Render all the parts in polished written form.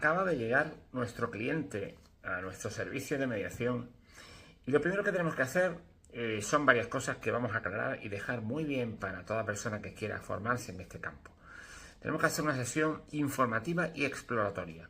acaba de llegar nuestro cliente a nuestro servicio de mediación y lo primero que tenemos que hacer son varias cosas que vamos a aclarar y dejar muy bien para toda persona que quiera formarse en este campo. Tenemos que hacer una sesión informativa y exploratoria.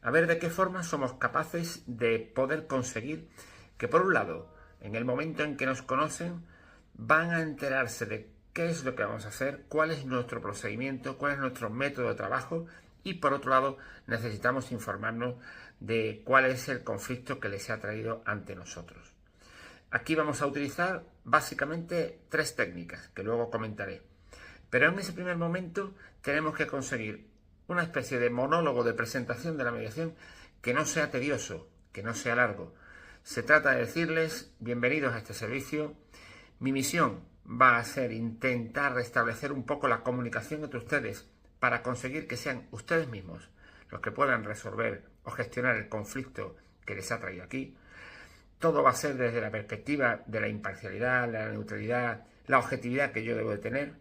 A ver de qué forma somos capaces de poder conseguir que, por un lado, en el momento en que nos conocen, van a enterarse de qué es lo que vamos a hacer, cuál es nuestro procedimiento, cuál es nuestro método de trabajo y, por otro lado, necesitamos informarnos de cuál es el conflicto que les ha traído ante nosotros. Aquí vamos a utilizar básicamente 3 técnicas que luego comentaré. Pero en ese primer momento tenemos que conseguir una especie de monólogo de presentación de la mediación que no sea tedioso, que no sea largo. Se trata de decirles: bienvenidos a este servicio. Mi misión va a ser intentar restablecer un poco la comunicación entre ustedes para conseguir que sean ustedes mismos los que puedan resolver o gestionar el conflicto que les ha traído aquí. Todo va a ser desde la perspectiva de la imparcialidad, la neutralidad, la objetividad que yo debo de tener.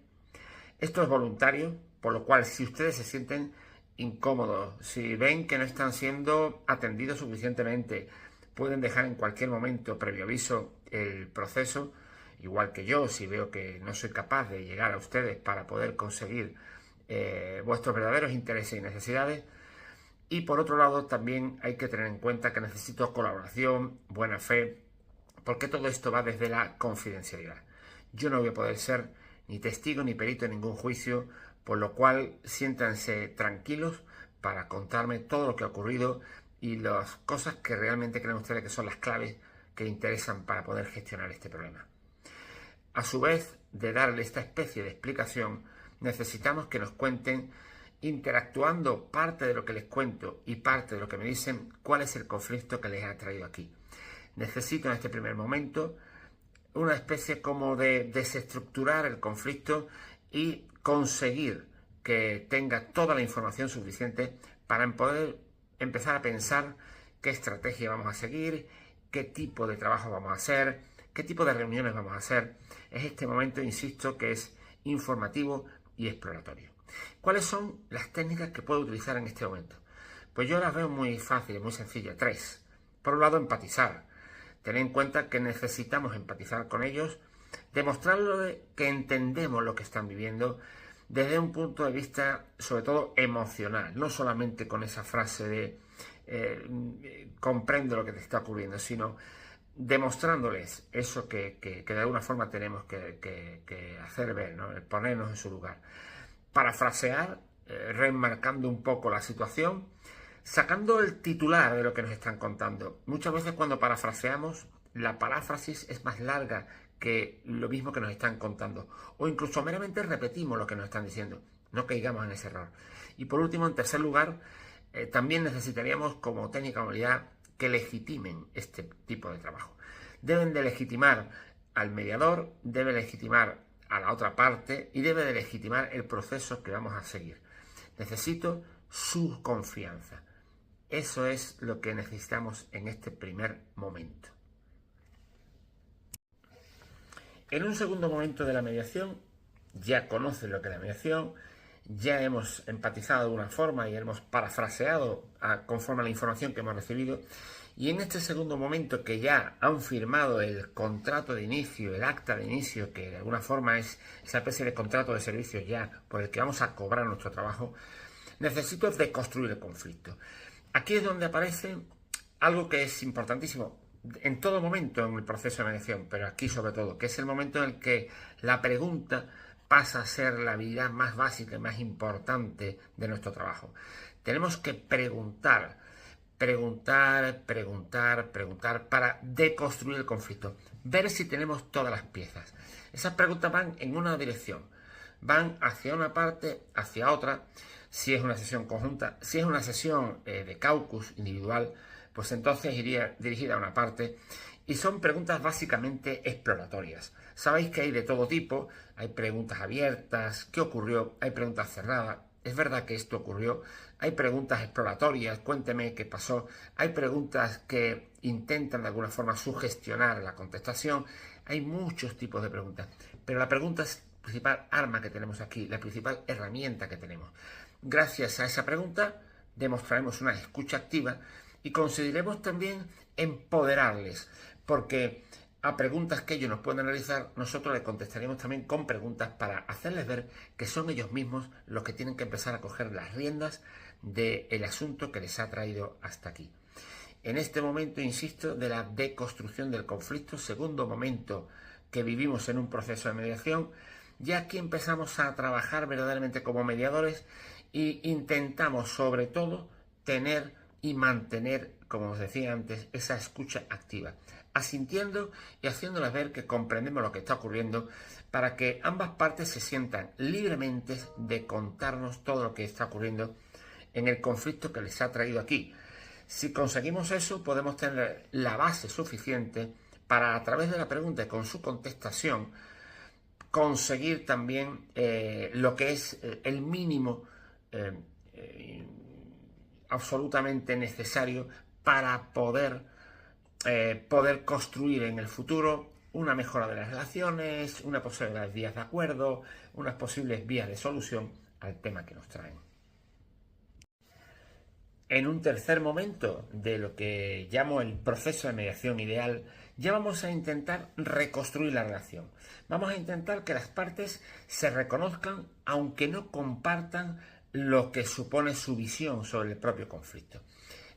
Esto es voluntario, por lo cual si ustedes se sienten incómodos, si ven que no están siendo atendidos suficientemente, pueden dejar en cualquier momento previo aviso el proceso, igual que yo, si veo que no soy capaz de llegar a ustedes para poder conseguir vuestros verdaderos intereses y necesidades. Y por otro lado, también hay que tener en cuenta que necesito colaboración, buena fe, porque todo esto va desde la confidencialidad. Yo no voy a poder ser ni testigo ni perito en ningún juicio, por lo cual siéntanse tranquilos para contarme todo lo que ha ocurrido y las cosas que realmente creen ustedes que son las claves que interesan para poder gestionar este problema. A su vez de darle esta especie de explicación, necesitamos que nos cuenten, interactuando parte de lo que les cuento y parte de lo que me dicen, cuál es el conflicto que les ha traído aquí. Necesito en este primer momento una especie como de desestructurar el conflicto y conseguir que tenga toda la información suficiente para poder empezar a pensar qué estrategia vamos a seguir, qué tipo de trabajo vamos a hacer, qué tipo de reuniones vamos a hacer. Es este momento, insisto, que es informativo y exploratorio. ¿Cuáles son las técnicas que puedo utilizar en este momento? Pues yo las veo muy fáciles, muy sencillas. 3. Por un lado, empatizar. Tened en cuenta que necesitamos empatizar con ellos, demostrarles que entendemos lo que están viviendo desde un punto de vista, sobre todo, emocional. No solamente con esa frase de comprendo lo que te está ocurriendo, sino demostrándoles eso que de alguna forma tenemos que hacer ver, ¿no? El ponernos en su lugar. Parafrasear, remarcando un poco la situación, sacando el titular de lo que nos están contando. Muchas veces cuando parafraseamos, la paráfrasis es más larga que lo mismo que nos están contando. O incluso meramente repetimos lo que nos están diciendo. No caigamos en ese error. Y por último, en tercer lugar, también necesitaríamos como técnica de movilidad que legitimen este tipo de trabajo. Deben de legitimar al mediador, debe legitimar a la otra parte y debe de legitimar el proceso que vamos a seguir. Necesito su confianza. Eso es lo que necesitamos en este primer momento. En un segundo momento de la mediación, ya conocen lo que es la mediación, ya hemos empatizado de una forma y hemos parafraseado conforme a la información que hemos recibido. Y en este segundo momento que ya han firmado el contrato de inicio, el acta de inicio, que de alguna forma es esa especie de contrato de servicio ya por el que vamos a cobrar nuestro trabajo, necesito deconstruir el conflicto. Aquí es donde aparece algo que es importantísimo en todo momento en el proceso de mediación, pero aquí sobre todo, que es el momento en el que la pregunta pasa a ser la habilidad más básica y más importante de nuestro trabajo. Tenemos que preguntar para deconstruir el conflicto, ver si tenemos todas las piezas. Esas preguntas van en una dirección, van hacia una parte, hacia otra. Si es una sesión conjunta, si es una sesión de caucus individual, pues entonces iría dirigida a una parte. Y son preguntas básicamente exploratorias. Sabéis que hay de todo tipo, hay preguntas abiertas, ¿qué ocurrió? Hay preguntas cerradas, ¿es verdad que esto ocurrió? Hay preguntas exploratorias, cuénteme qué pasó. Hay preguntas que intentan de alguna forma sugestionar la contestación. Hay muchos tipos de preguntas, pero la pregunta es la principal arma que tenemos aquí, la principal herramienta que tenemos. Gracias a esa pregunta demostraremos una escucha activa y conseguiremos también empoderarles, porque a preguntas que ellos nos pueden realizar, nosotros les contestaremos también con preguntas para hacerles ver que son ellos mismos los que tienen que empezar a coger las riendas del asunto que les ha traído hasta aquí. En este momento, insisto, de la deconstrucción del conflicto, segundo momento que vivimos en un proceso de mediación, ya aquí empezamos a trabajar verdaderamente como mediadores e intentamos sobre todo tener y mantener, como os decía antes, esa escucha activa, asintiendo y haciéndoles ver que comprendemos lo que está ocurriendo para que ambas partes se sientan libremente de contarnos todo lo que está ocurriendo en el conflicto que les ha traído aquí. Si conseguimos eso, podemos tener la base suficiente para, a través de la pregunta y con su contestación, conseguir también lo que es el mínimo absolutamente necesario para poder construir en el futuro una mejora de las relaciones, una posibilidad de vías de acuerdo, unas posibles vías de solución al tema que nos traen. En un tercer momento de lo que llamo el proceso de mediación ideal, ya vamos a intentar reconstruir la relación. Vamos a intentar que las partes se reconozcan aunque no compartan lo que supone su visión sobre el propio conflicto.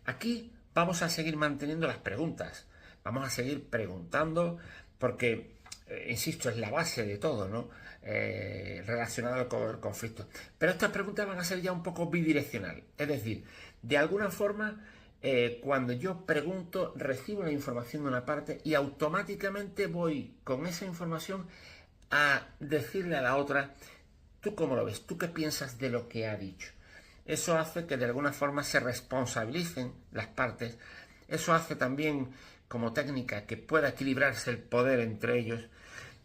Aquí vamos a seguir manteniendo las preguntas, vamos a seguir preguntando porque, insisto, es la base de todo, ¿no? Relacionado con el conflicto. Pero estas preguntas van a ser ya un poco bidireccional, es decir, de alguna forma, cuando yo pregunto, recibo la información de una parte y automáticamente voy con esa información a decirle a la otra, ¿tú cómo lo ves? ¿Tú qué piensas de lo que ha dicho? Eso hace que de alguna forma se responsabilicen las partes. Eso hace también como técnica que pueda equilibrarse el poder entre ellos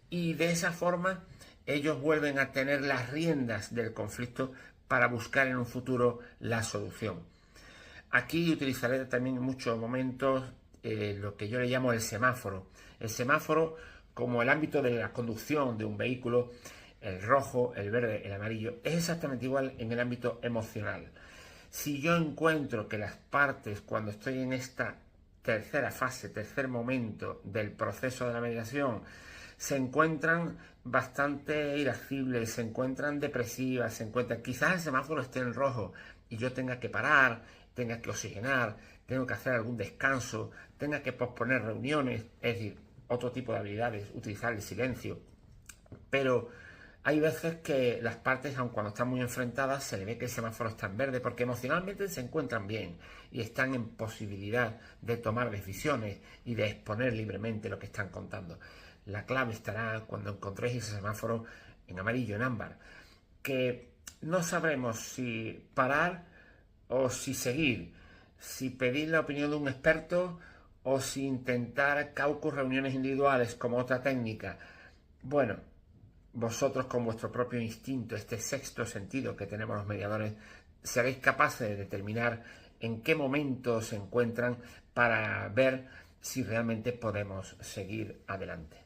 y de esa forma ellos vuelven a tener las riendas del conflicto para buscar en un futuro la solución. Aquí utilizaré también en muchos momentos lo que yo le llamo el semáforo. El semáforo como el ámbito de la conducción de un vehículo, el rojo, el verde, el amarillo, es exactamente igual en el ámbito emocional. Si yo encuentro que las partes, cuando estoy en esta tercera fase, tercer momento del proceso de la mediación, se encuentran bastante irascibles, se encuentran depresivas, se encuentran, quizás el semáforo esté en rojo y yo tenga que parar, tenga que oxigenar, tengo que hacer algún descanso, tenga que posponer reuniones, es decir, otro tipo de habilidades, utilizar el silencio. Pero hay veces que las partes, aun cuando están muy enfrentadas, se le ve que el semáforo está en verde porque emocionalmente se encuentran bien y están en posibilidad de tomar decisiones y de exponer libremente lo que están contando. La clave estará cuando encontréis ese semáforo en amarillo, en ámbar, que no sabremos si parar o si seguir, si pedir la opinión de un experto o si intentar caucus reuniones individuales como otra técnica. Bueno, vosotros con vuestro propio instinto, este sexto sentido que tenemos los mediadores, seréis capaces de determinar en qué momento se encuentran para ver si realmente podemos seguir adelante.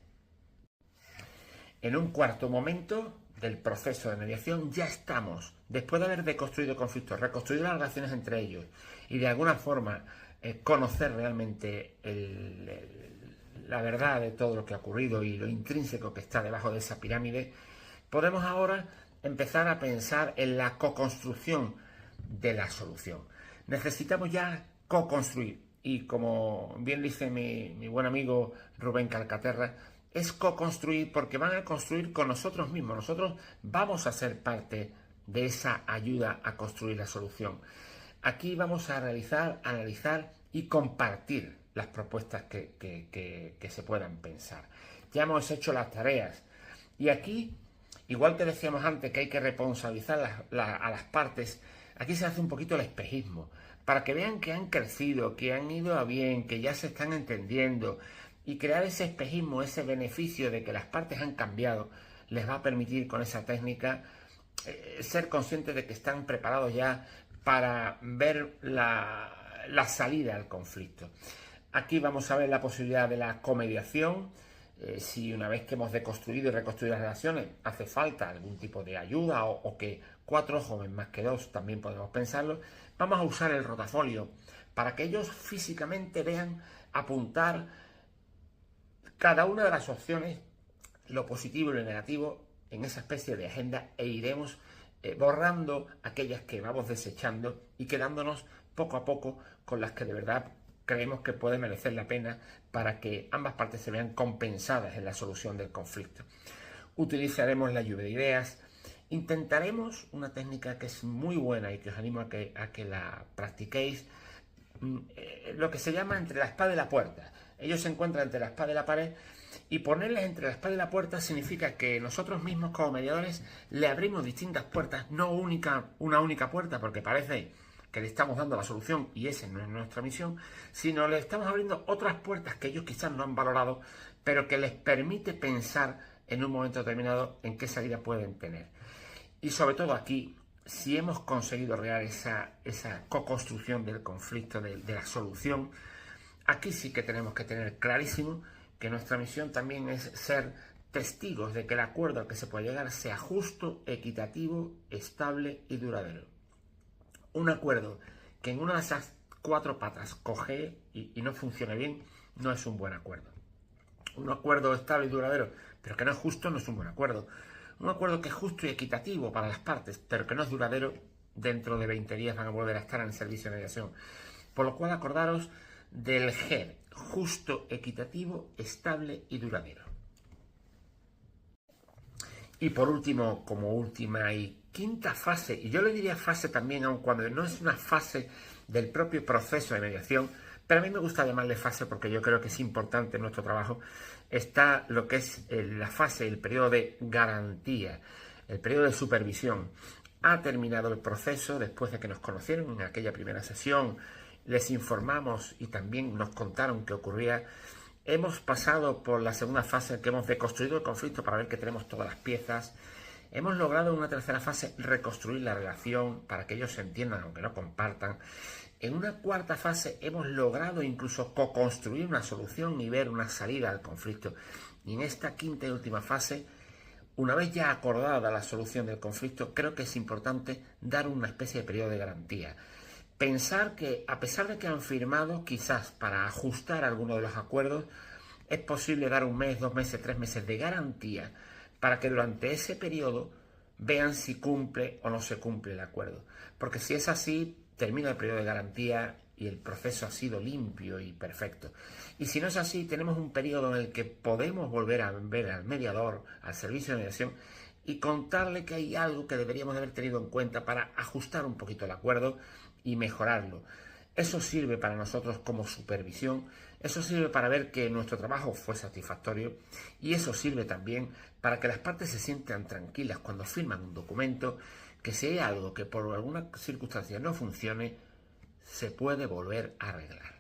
En un cuarto momento del proceso de mediación ya estamos, después de haber deconstruido conflictos, reconstruido las relaciones entre ellos y de alguna forma conocer realmente la verdad de todo lo que ha ocurrido y lo intrínseco que está debajo de esa pirámide, podemos ahora empezar a pensar en la co-construcción de la solución. Necesitamos ya co-construir y como bien dice mi buen amigo Rubén Calcaterra, es co-construir porque van a construir con nosotros mismos. Nosotros vamos a ser parte de esa ayuda a construir la solución. Aquí vamos a realizar, analizar y compartir las propuestas que se puedan pensar. Ya hemos hecho las tareas y aquí, igual que decíamos antes que hay que responsabilizar a las partes, aquí se hace un poquito el espejismo para que vean que han crecido, que han ido a bien, que ya se están entendiendo y crear ese espejismo, ese beneficio de que las partes han cambiado, les va a permitir con esa técnica ser conscientes de que están preparados ya para ver la salida al conflicto. Aquí vamos a ver la posibilidad de la comediación, Si una vez que hemos deconstruido y reconstruido las relaciones hace falta algún tipo de ayuda o que 4 ojos ven más que 2, también podemos pensarlo, vamos a usar el rotafolio para que ellos físicamente vean apuntar cada una de las opciones, lo positivo y lo negativo, en esa especie de agenda, e iremos borrando aquellas que vamos desechando y quedándonos poco a poco con las que de verdad creemos que puede merecer la pena para que ambas partes se vean compensadas en la solución del conflicto. Utilizaremos la lluvia de ideas, intentaremos una técnica que es muy buena y que os animo a que la practiquéis, lo que se llama entre la espada y la puerta. Ellos se encuentran entre la espada y la pared, y ponerles entre la espada y la puerta significa que nosotros mismos como mediadores le abrimos distintas puertas, no una única puerta, porque parece que le estamos dando la solución y esa no es nuestra misión, sino le estamos abriendo otras puertas que ellos quizás no han valorado, pero que les permite pensar en un momento determinado en qué salida pueden tener. Y sobre todo aquí, si hemos conseguido crear esa co-construcción del conflicto, de la solución, aquí sí que tenemos que tener clarísimo que nuestra misión también es ser testigos de que el acuerdo al que se puede llegar sea justo, equitativo, estable y duradero. Un acuerdo que en una de esas 4 patas coge y no funcione bien, no es un buen acuerdo. Un acuerdo estable y duradero, pero que no es justo, no es un buen acuerdo. Un acuerdo que es justo y equitativo para las partes, pero que no es duradero, dentro de 20 días van a volver a estar en el servicio de mediación. Por lo cual acordaros del GER, justo, equitativo, estable y duradero. Y por último, como última y quinta fase, y yo le diría fase también, aun cuando no es una fase del propio proceso de mediación, pero a mí me gusta llamarle fase porque yo creo que es importante en nuestro trabajo, está lo que es la fase, el periodo de garantía, el periodo de supervisión. Ha terminado el proceso después de que nos conocieron en aquella primera sesión, les informamos y también nos contaron qué ocurría. Hemos pasado por la segunda fase, que hemos deconstruido el conflicto para ver que tenemos todas las piezas. Hemos logrado en una tercera fase reconstruir la relación para que ellos se entiendan, aunque no compartan. En una cuarta fase hemos logrado incluso co-construir una solución y ver una salida al conflicto. Y en esta quinta y última fase, una vez ya acordada la solución del conflicto, creo que es importante dar una especie de periodo de garantía. Pensar que, a pesar de que han firmado, quizás para ajustar alguno de los acuerdos, es posible dar 1 mes, 2 meses, 3 meses de garantía para que durante ese periodo vean si cumple o no se cumple el acuerdo. Porque si es así, termina el periodo de garantía y el proceso ha sido limpio y perfecto. Y si no es así, tenemos un periodo en el que podemos volver a ver al mediador, al servicio de mediación, y contarle que hay algo que deberíamos haber tenido en cuenta para ajustar un poquito el acuerdo y mejorarlo. Eso sirve para nosotros como supervisión, eso sirve para ver que nuestro trabajo fue satisfactorio y eso sirve también para que las partes se sientan tranquilas cuando firman un documento, que si hay algo que por alguna circunstancia no funcione, se puede volver a arreglar.